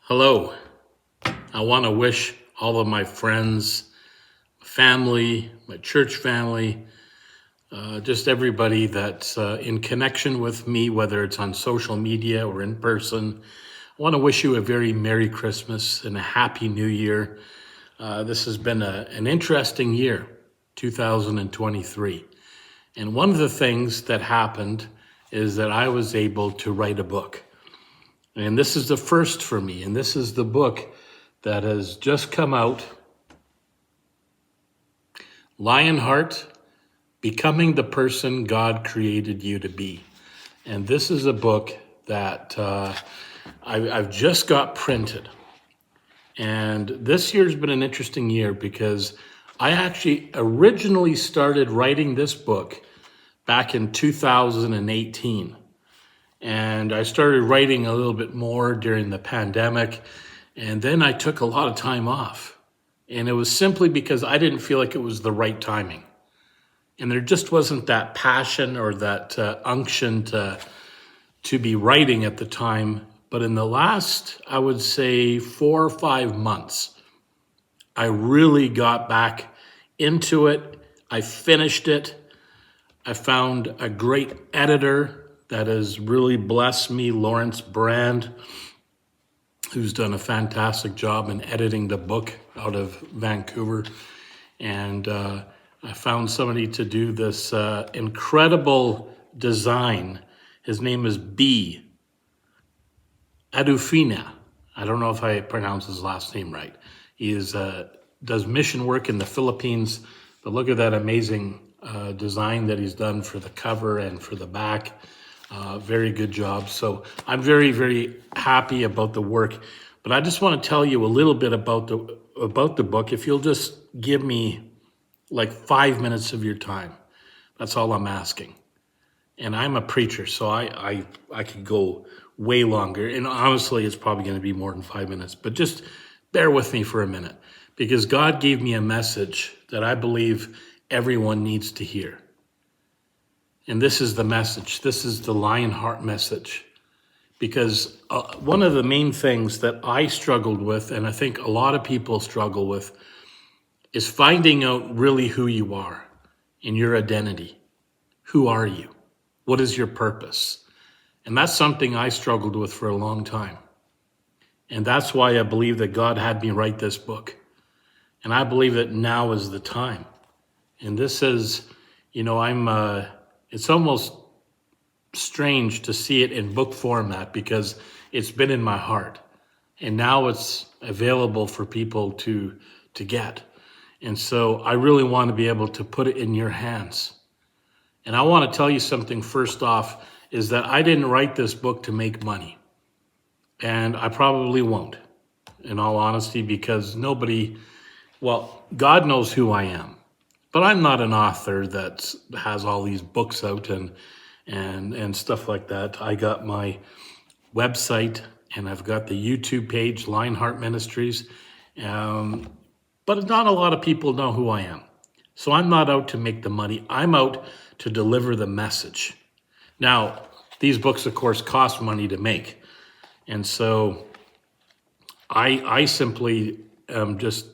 Hello. I want to wish all of my friends, family, my church family, just everybody that's in connection with me, whether it's on social media or in person. I want to wish you a very Merry Christmas and a Happy New Year. This has been an interesting year, 2023. And one of the things that happened is that I was able to write a book. And this is the first for me. And this is the book that has just come out, Lionheart, Becoming the Person God Created You to Be. And this is a book that I've just got printed. And this year's been an interesting year because I actually originally started writing this book back in 2018. And I started writing a little bit more during the pandemic. And then I took a lot of time off. And it was simply because I didn't feel like it was the right timing. And there just wasn't that passion or that unction to be writing at the time. But in the last, I would say 4 or 5 months, I really got back into it. I finished it. I found a great editor that has really blessed me, Lawrence Brand, who's done a fantastic job in editing the book out of Vancouver. And I found somebody to do this incredible design. His name is B. Adufina. I don't know if I pronounce his last name right. He does mission work in the Philippines. But look at that amazing design that he's done for the cover and for the back. Very good job. So I'm very, very happy about the work. But I just want to tell you a little bit about the book. If you'll just give me like 5 minutes of your time, that's all I'm asking. And I'm a preacher, so I could go way longer. And honestly, it's probably going to be more than 5 minutes. But just bear with me for a minute, because God gave me a message that I believe everyone needs to hear. And this is the message. This is the Lionheart message. Because one of the main things that I struggled with, and I think a lot of people struggle with, is finding out really who you are and your identity. Who are you? What is your purpose? And that's something I struggled with for a long time. And that's why I believe that God had me write this book. And I believe that now is the time. And this is, it's almost strange to see it in book format because it's been in my heart. And now it's available for people to get. And so I really want to be able to put it in your hands. And I want to tell you something first off, is that I didn't write this book to make money. And I probably won't, in all honesty, because God knows who I am. But I'm not an author that has all these books out and stuff like that. I got my website and I've got the YouTube page, Lionheart Ministries. But not a lot of people know who I am. So I'm not out to make the money. I'm out to deliver the message. Now, these books, of course, cost money to make. And so I simply am just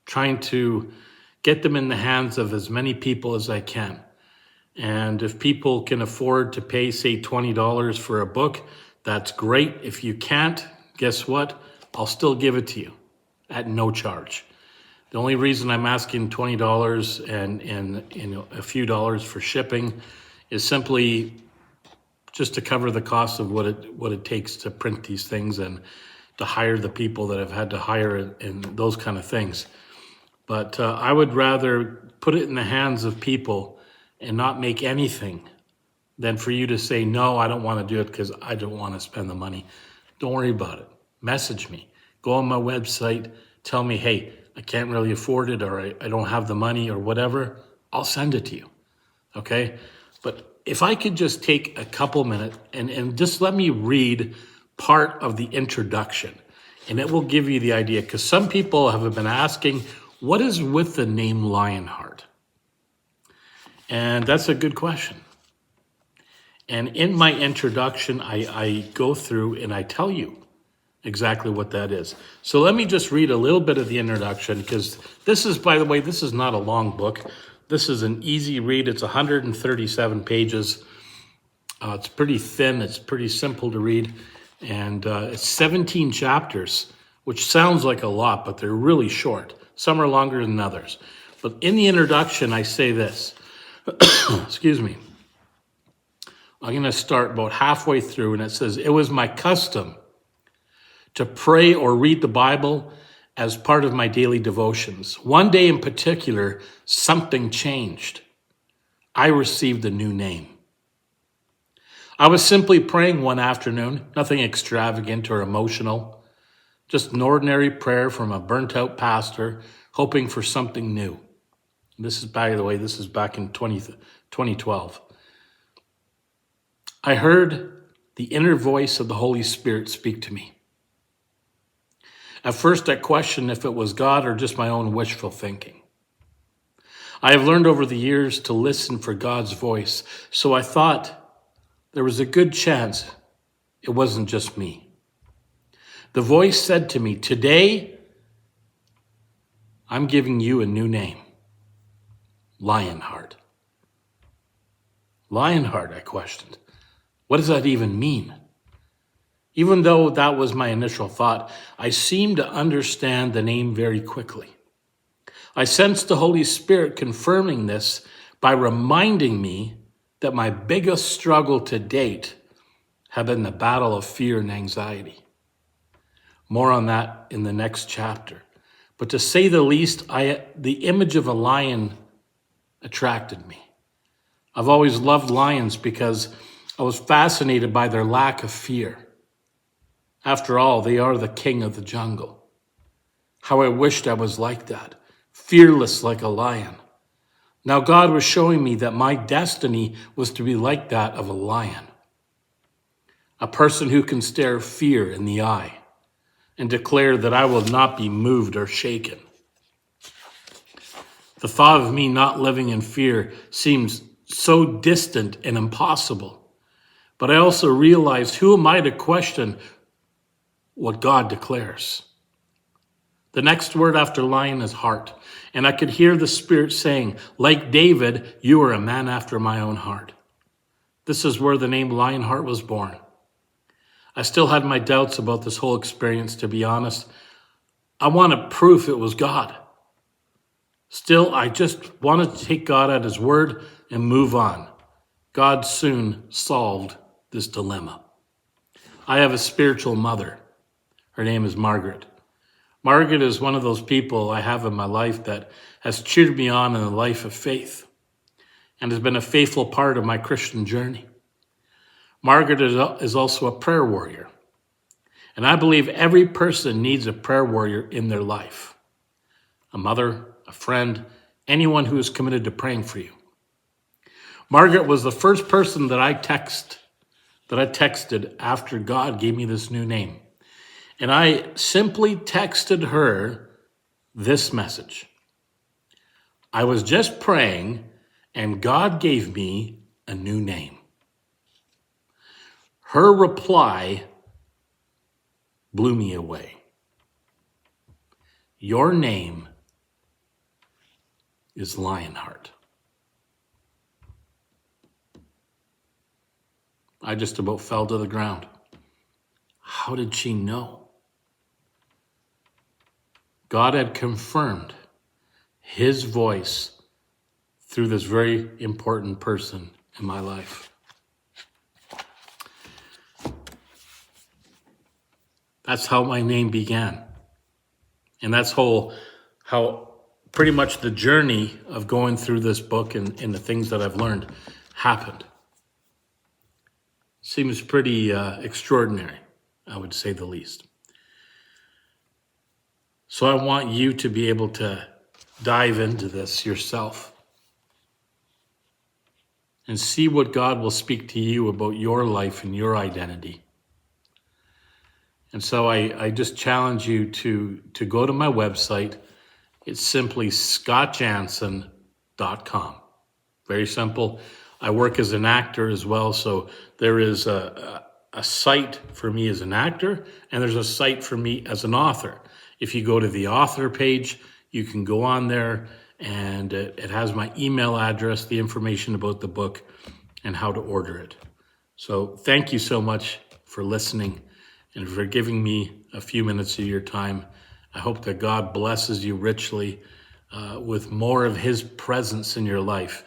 trying to get them in the hands of as many people as I can. And if people can afford to pay, say, $20 for a book, that's great. If you can't, guess what? I'll still give it to you at no charge. The only reason I'm asking $20 and a few dollars for shipping is simply just to cover the cost of what it takes to print these things and to hire the people that I've had to hire and those kind of things. But I would rather put it in the hands of people and not make anything than for you to say, no, I don't want to do it because I don't want to spend the money. Don't worry about it. Message me. Go on my website. Tell me, hey, I can't really afford it, or I don't have the money or whatever. I'll send it to you. Okay? But if I could just take a couple minutes and just let me read part of the introduction, and it will give you the idea, because some people have been asking, what is with the name Lionheart? And that's a good question. And in my introduction, I go through and I tell you exactly what that is. So let me just read a little bit of the introduction, because this is, by the way, this is not a long book. This is an easy read. It's 137 pages. It's pretty thin. It's pretty simple to read. And it's 17 chapters, which sounds like a lot, but they're really short. Some are longer than others. But in the introduction, I say this. Excuse me. I'm going to start about halfway through, and it says, "It was my custom to pray or read the Bible as part of my daily devotions. One day in particular, something changed. I received a new name. I was simply praying one afternoon, nothing extravagant or emotional, just an ordinary prayer from a burnt-out pastor, hoping for something new." This is, by the way, this is back in 2012. "I heard the inner voice of the Holy Spirit speak to me. At first, I questioned if it was God or just my own wishful thinking. I have learned over the years to listen for God's voice, so I thought there was a good chance it wasn't just me. The voice said to me, 'Today, I'm giving you a new name, Lionheart.'" Lionheart, I questioned. What does that even mean? Even though that was my initial thought, I seemed to understand the name very quickly. I sensed the Holy Spirit confirming this by reminding me that my biggest struggle to date had been the battle of fear and anxiety. More on that in the next chapter. But to say the least, the image of a lion attracted me. I've always loved lions because I was fascinated by their lack of fear. After all, they are the king of the jungle. How I wished I was like that, fearless like a lion. Now God was showing me that my destiny was to be like that of a lion. A person who can stare fear in the eye and declare that I will not be moved or shaken. The thought of me not living in fear seems so distant and impossible. But I also realized, who am I to question what God declares? The next word after lion is heart. And I could hear the Spirit saying, "Like David, you are a man after my own heart." This is where the name Lionheart was born. I still had my doubts about this whole experience, to be honest. I wanted proof it was God. Still, I just wanted to take God at his word and move on. God soon solved this dilemma. I have a spiritual mother. Her name is Margaret. Margaret is one of those people I have in my life that has cheered me on in the life of faith and has been a faithful part of my Christian journey. Margaret is also a prayer warrior. And I believe every person needs a prayer warrior in their life. A mother, a friend, anyone who is committed to praying for you. Margaret was the first person that I texted after God gave me this new name. And I simply texted her this message: "I was just praying and God gave me a new name." Her reply blew me away. "Your name is Lionheart." I just about fell to the ground. How did she know? God had confirmed his voice through this very important person in my life. That's how my name began. And that's how pretty much the journey of going through this book and the things that I've learned happened. Seems pretty extraordinary, I would say the least. So I want you to be able to dive into this yourself and see what God will speak to you about your life and your identity. And so I just challenge you to go to my website. It's simply scottjansen.com. Very simple. I work as an actor as well, so there is a site for me as an actor, and there's a site for me as an author. If you go to the author page, you can go on there, and it has my email address, the information about the book, and how to order it. So thank you so much for listening and for giving me a few minutes of your time. I hope that God blesses you richly with more of His presence in your life,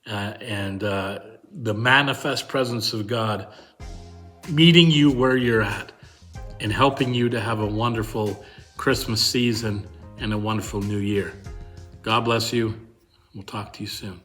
and the manifest presence of God meeting you where you're at and helping you to have a wonderful Christmas season and a wonderful new year. God bless you. We'll talk to you soon.